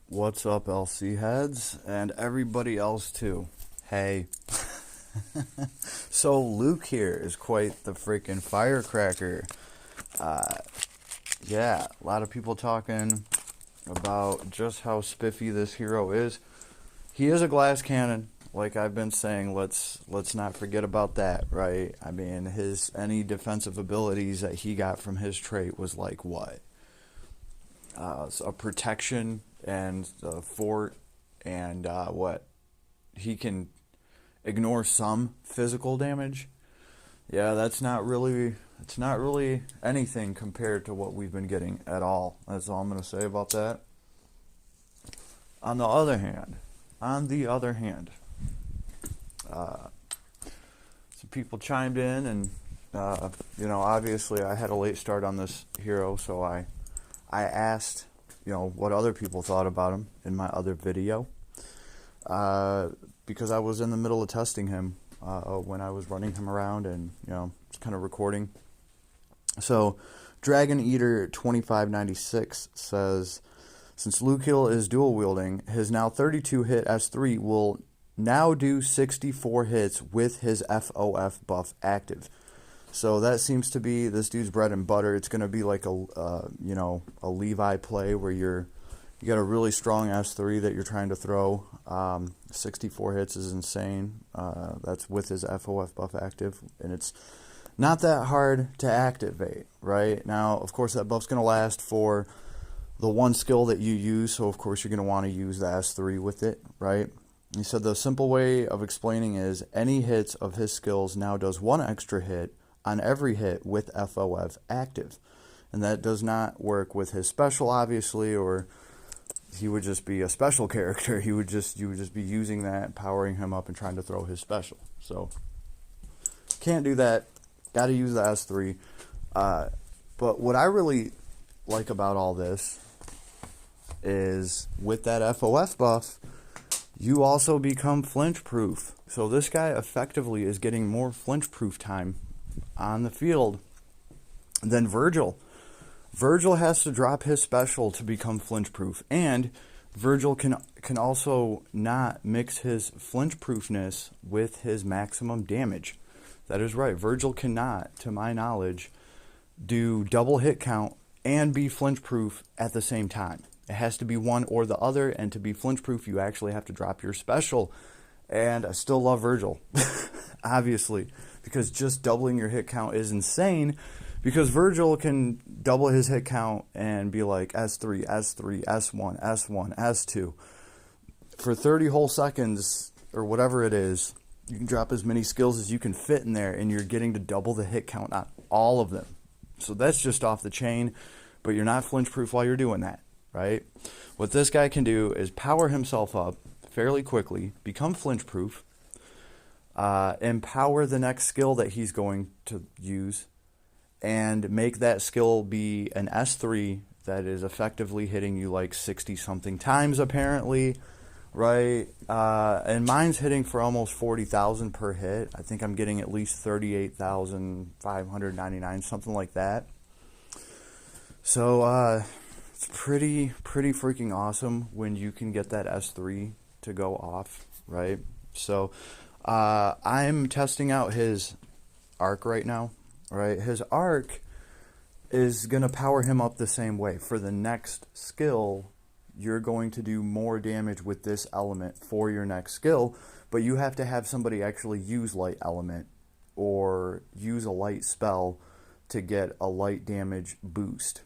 What's up, LC heads, and everybody else too? Hey. So Luke here is quite the freaking firecracker. Yeah, a lot of people talking about just how spiffy this hero is. He is a glass cannon, like I've been saying. Let's not forget about that, right? I mean, his any defensive abilities that he got from his trait was like what? A protection and a fort, and what? He can ignore some physical damage. Yeah, it's not really anything compared to what we've been getting at all. That's all I'm going to say about that. On the other hand, some people chimed in, and obviously I had a late start on this hero, so I asked, what other people thought about him in my other video, because I was in the middle of testing him when I was running him around and, just kind of recording. So, Dragon Eater 2596 says, since Luke Hill is dual wielding, his now 32 hit S3 will now do 64 hits with his FOF buff active. So that seems to be this dude's bread and butter. It's going to be like a Levi play where you got a really strong S3 that you're trying to throw. 64 hits is insane. That's with his FOF buff active, and it's not that hard to activate, right? Now, of course, that buff's going to last for the one skill that you use, so of course you're going to want to use the S3 with it, right? He said the simple way of explaining is any hits of his skills now does one extra hit on every hit with FOF active. And that does not work with his special, obviously, or he would just be a special character. You would just be using that, powering him up and trying to throw his special. So can't do that. Got to use the S3. But what I really like about all this is with that FOF buff, you also become flinch proof. So this guy effectively is getting more flinch proof time on the field than Virgil. Virgil has to drop his special to become flinch proof, and Virgil can also not mix his flinch proofness with his maximum damage. That is right. Virgil cannot, to my knowledge, do double hit count and be flinch proof at the same time. It has to be one or the other, and to be flinch proof, you actually have to drop your special. And I still love Virgil, obviously, because just doubling your hit count is insane, because Virgil can double his hit count and be like S3, S3, S1, S1, S2. For 30 whole seconds, or whatever it is, you can drop as many skills as you can fit in there, and you're getting to double the hit count on all of them. So that's just off the chain, but you're not flinch proof while you're doing that, right? What this guy can do is power himself up fairly quickly, become flinch proof, empower the next skill that he's going to use, and make that skill be an S3 that is effectively hitting you like 60 something times apparently, right? And mine's hitting for almost 40,000 per hit. I think I'm getting at least 38,599, something like that. So it's pretty freaking awesome when you can get that S3 to go off, right? So I'm testing out his arc right now, right? His arc is going to power him up the same way. For the next skill, you're going to do more damage with this element for your next skill, but you have to have somebody actually use light element or use a light spell to get a light damage boost.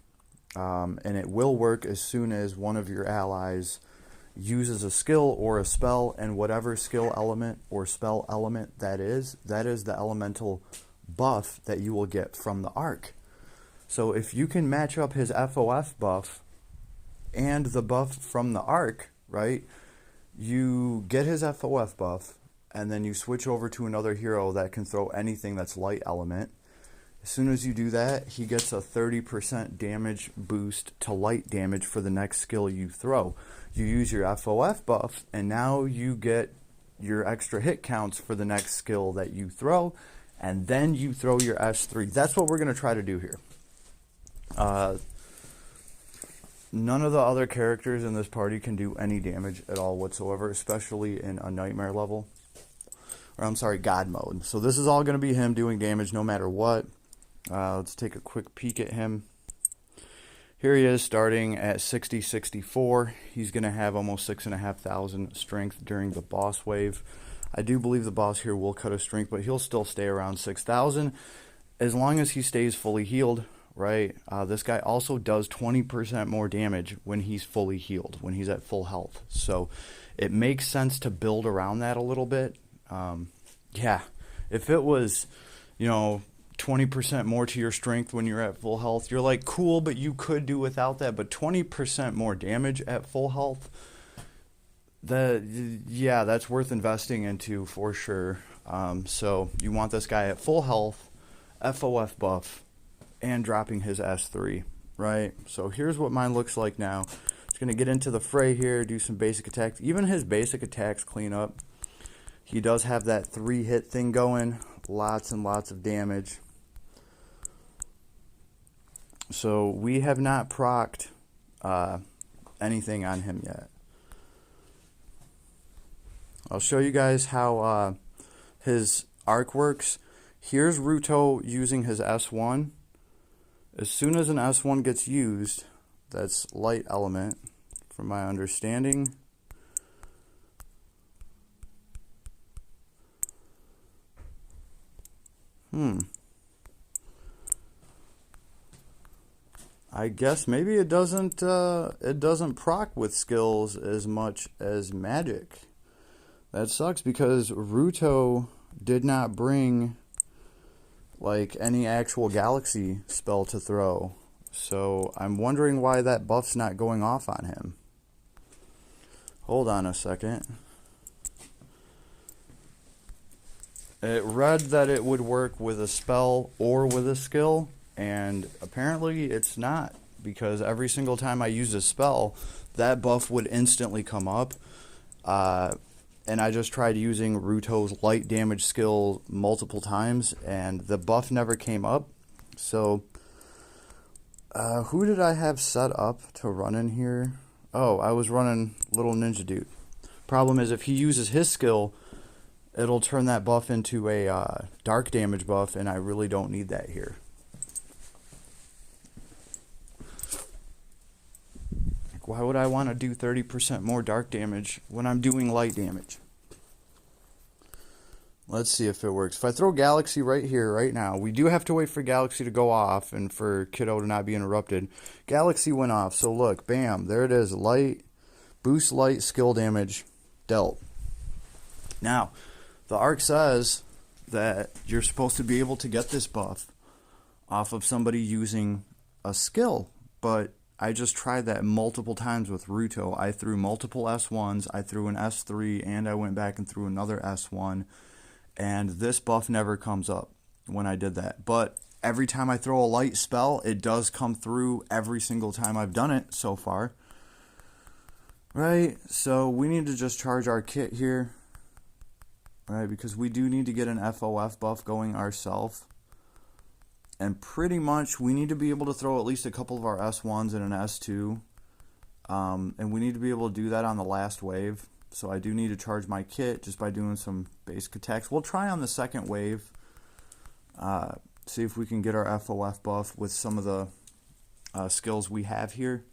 And it will work as soon as one of your allies uses a skill or a spell, and whatever skill element or spell element that is the elemental buff that you will get from the arc. So if you can match up his FOF buff and the buff from the arc, right, you get his FOF buff, and then you switch over to another hero that can throw anything that's light element. As soon as you do that, he gets a 30% damage boost to light damage for the next skill you throw. You use your FOF buff, and now you get your extra hit counts for the next skill that you throw, and then you throw your S3. That's what we're going to try to do here. None of the other characters in this party can do any damage at all whatsoever, especially in a nightmare level. Or I'm sorry, God mode. So this is all going to be him doing damage no matter what. Let's take a quick peek at him. Here he is starting at 60-64. He's going to have almost 6,500 strength during the boss wave. I do believe the boss here will cut his strength, but he'll still stay around 6,000 as long as he stays fully healed, right? This guy also does 20% more damage when he's fully healed, when he's at full health. So it makes sense to build around that a little bit. Yeah, if it was, 20% more to your strength when you're at full health, you're like, cool, but you could do without that. But 20% more damage at full health, that's worth investing into for sure. So you want this guy at full health, FOF buff, and dropping his S3, right? So here's what mine looks like now. It's going to get into the fray here, do some basic attacks. Even his basic attacks clean up. He does have that 3-hit thing going, lots and lots of damage. So we have not procced anything on him yet. I'll show you guys how his arc works. Here's Ruto using his S1. As soon as an S1 gets used, that's light element, from my understanding. I guess maybe it doesn't proc with skills as much as magic. That sucks because Ruto did not bring like any actual galaxy spell to throw. So I'm wondering why that buff's not going off on him. Hold on a second. It read that it would work with a spell or with a skill, and apparently it's not, because every single time I used a spell, that buff would instantly come up. And I just tried using Ruto's light damage skill multiple times, and the buff never came up. So, who did I have set up to run in here? Oh, I was running Little Ninja Dude. Problem is, if he uses his skill, it'll turn that buff into a dark damage buff, and I really don't need that here. Why would I want to do 30% more dark damage when I'm doing light damage? Let's see if it works. If I throw Galaxy right here, right now, we do have to wait for Galaxy to go off and for Kiddo to not be interrupted. Galaxy went off, so look, bam, there it is. Light, boost light, skill damage, dealt. Now, the arc says that you're supposed to be able to get this buff off of somebody using a skill, but I just tried that multiple times with Ruto. I threw multiple S1s, I threw an S3, and I went back and threw another S1, and this buff never comes up when I did that. But every time I throw a light spell, it does come through every single time I've done it so far. Right, so we need to just charge our kit here. Right, because we do need to get an FOF buff going ourselves. And pretty much we need to be able to throw at least a couple of our S1s and an S2. And we need to be able to do that on the last wave. So I do need to charge my kit just by doing some basic attacks. We'll try on the second wave. See if we can get our FOF buff with some of the skills we have here.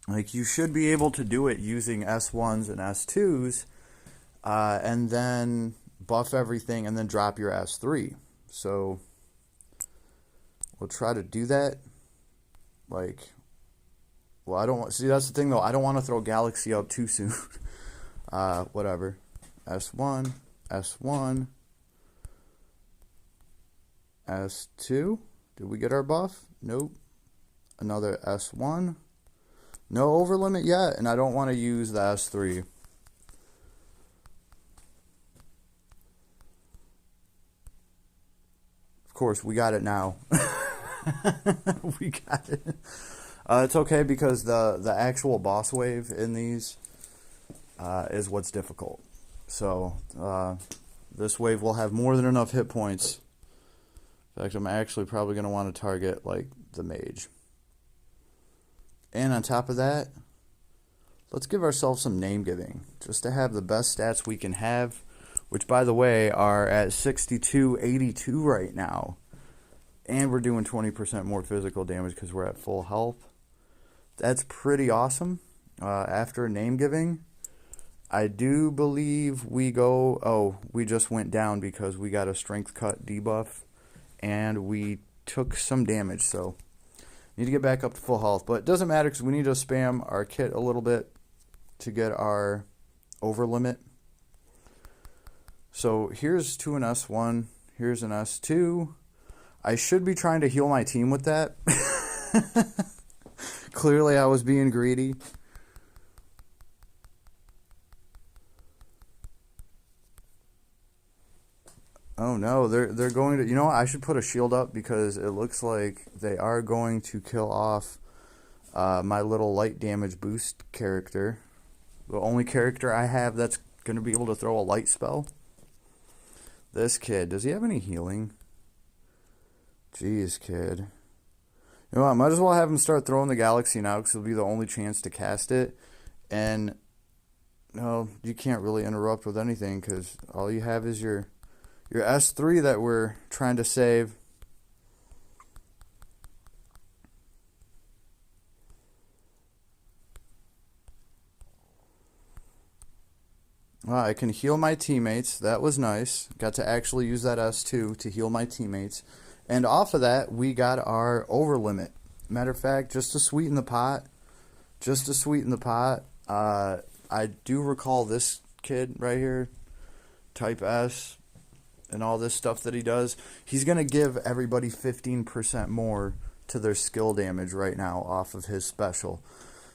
Like, you should be able to do it using S1s and S2s. And then buff everything and then drop your S3. So we'll try to do that. Like, well, I don't want, see, that's the thing though, I don't want to throw Galaxy up too soon. Whatever. S1, S1, S2. Did we get our buff? Nope. Another S1. No over limit yet, and I don't want to use the S3. Of course, we got it now. We got it. It's okay because the actual boss wave in these is what's difficult. So this wave will have more than enough hit points. In fact, I'm actually probably going to want to target like the mage. And on top of that, let's give ourselves some name giving, just to have the best stats we can have, which, by the way, are at 6282 right now. And we're doing 20% more physical damage because we're at full health. That's pretty awesome. After name giving, I do believe we go... Oh, we just went down because we got a strength cut debuff, and we took some damage, so need to get back up to full health. But it doesn't matter because we need to spam our kit a little bit to get our over limit. So here's to an S1, here's an S2. I should be trying to heal my team with that. Clearly I was being greedy. Oh no, they're going to... You know what? I should put a shield up because it looks like they are going to kill off my little light damage boost character. The only character I have that's going to be able to throw a light spell. This kid, does he have any healing? Jeez, kid. You know what? I might as well have him start throwing the Galaxy now because it'll be the only chance to cast it. And, no, you can't really interrupt with anything because all you have is your S3 that we're trying to save. Well, I can heal my teammates. That was nice. Got to actually use that S2 to heal my teammates. And off of that, we got our over limit. Matter of fact, just to sweeten the pot, I do recall this kid right here, Type S, and all this stuff that he does. He's going to give everybody 15% more to their skill damage right now off of his special.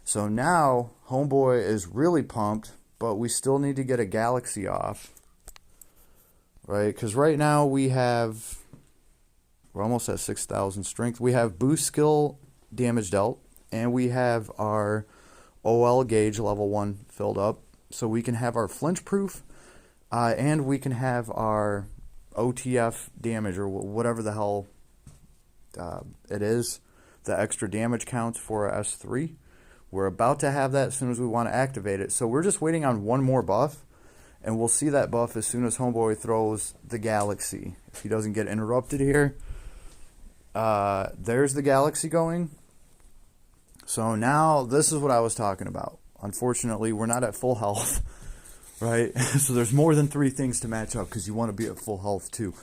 So now, Homeboy is really pumped, but we still need to get a Galaxy off, right? Because right now we're almost at 6,000 strength. We have boost skill damage dealt, and we have our OL gauge level 1 filled up. So we can have our flinch proof, and we can have our OTF damage, or whatever the hell it is, the extra damage counts for our S3. We're about to have that as soon as we want to activate it. So we're just waiting on one more buff, and we'll see that buff as soon as Homeboy throws the Galaxy. If he doesn't get interrupted here. There's the Galaxy going. So now, this is what I was talking about. Unfortunately, we're not at full health, right? So there's more than 3 things to match up because you want to be at full health too,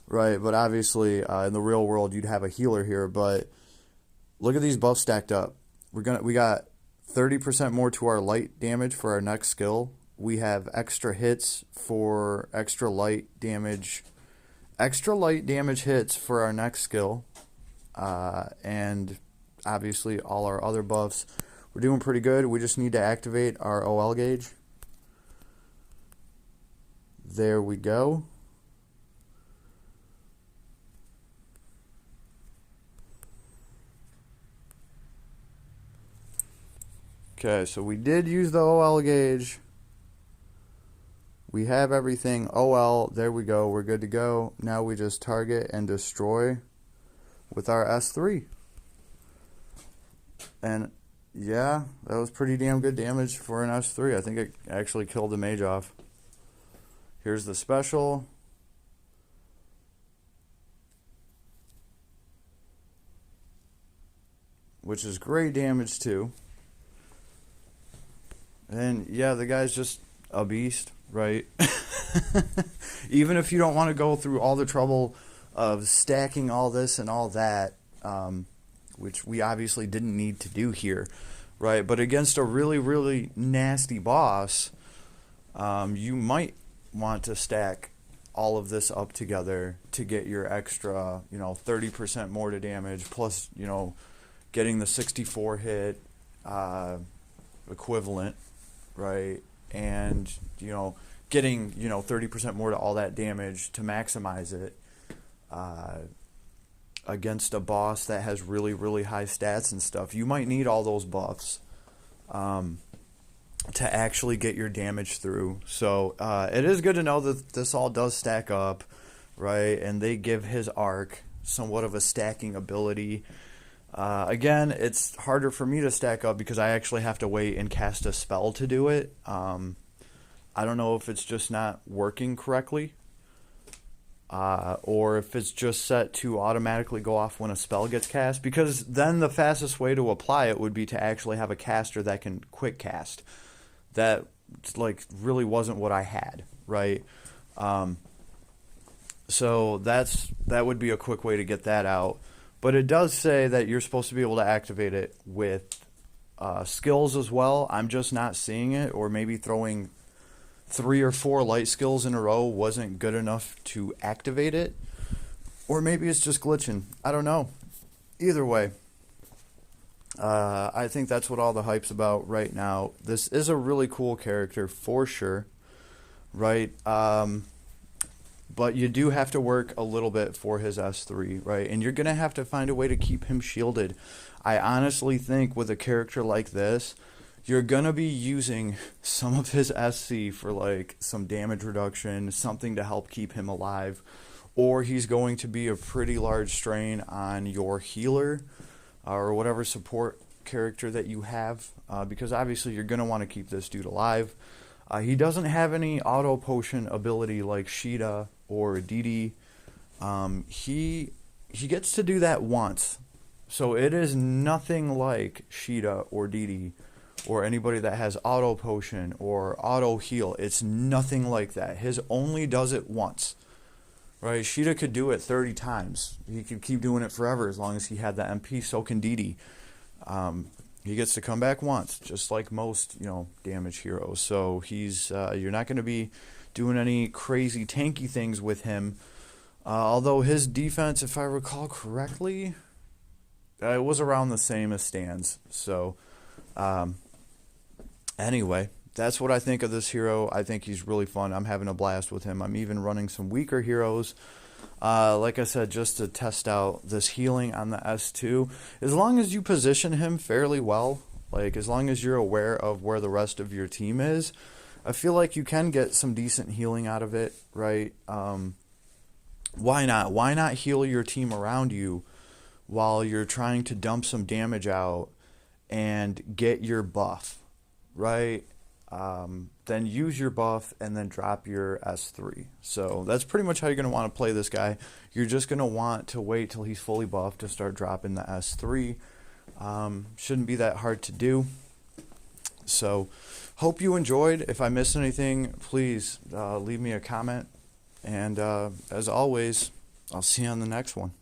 right? But obviously, in the real world, you'd have a healer here. But look at these buffs stacked up. We got 30% more to our light damage for our next skill. We have extra hits for extra light damage hits for our next skill. And obviously all our other buffs. We're doing pretty good. We just need to activate our OL gauge. There we go. Okay, so we did use the OL gauge. We have everything. OL, there we go. We're good to go. Now we just target and destroy with our S3. And yeah, that was pretty damn good damage for an S3. I think it actually killed the mage off. Here's the special. Which is great damage too. And yeah, the guy's just a beast, right? Even if you don't want to go through all the trouble of stacking all this and all that, which we obviously didn't need to do here, right? But against a really, really nasty boss, you might want to stack all of this up together to get your extra, 30% more to damage, plus, getting the 64 hit equivalent, right? And, getting, 30% more to all that damage to maximize it against a boss that has really, really high stats and stuff. You might need all those buffs to actually get your damage through. So it is good to know that this all does stack up, right? And they give his arc somewhat of a stacking ability. Again, it's harder for me to stack up because I actually have to wait and cast a spell to do it. I don't know if it's just not working correctly, or if it's just set to automatically go off when a spell gets cast, because then the fastest way to apply it would be to actually have a caster that can quick cast. That like really wasn't what I had, right? So that would be a quick way to get that out. But it does say that you're supposed to be able to activate it with skills as well. I'm just not seeing it, or maybe throwing 3 or 4 light skills in a row wasn't good enough to activate it. Or maybe it's just glitching. I don't know. Either way, I think that's what all the hype's about right now. This is a really cool character for sure, right? But you do have to work a little bit for his S3, right? And you're going to have to find a way to keep him shielded. I honestly think with a character like this, you're going to be using some of his SC for like some damage reduction, something to help keep him alive, or he's going to be a pretty large strain on your healer or whatever support character that you have, because obviously you're going to want to keep this dude alive. He doesn't have any auto potion ability like Sheeta or Didi. He gets to do that once, so it is nothing like Sheeta or Didi or anybody that has auto potion or auto heal. It's nothing like that. His only does it once, right? Sheeta could do it 30 times. He could keep doing it forever as long as he had the MP. So can Didi. He gets to come back once, just like most, damage heroes. So he's you're not going to be doing any crazy tanky things with him. Although his defense, if I recall correctly, it was around the same as Stan's. So anyway, that's what I think of this hero. I think he's really fun. I'm having a blast with him. I'm even running some weaker heroes. Like I said, just to test out this healing on the S2. As long as you position him fairly well, like as long as you're aware of where the rest of your team is, I feel like you can get some decent healing out of it, right? Why not? Why not heal your team around you while you're trying to dump some damage out and get your buff, right? Then use your buff and then drop your S3. So that's pretty much how you're going to want to play this guy. You're just going to want to wait till he's fully buffed to start dropping the S3. Shouldn't be that hard to do. So hope you enjoyed. If I missed anything, please leave me a comment. And as always, I'll see you on the next one.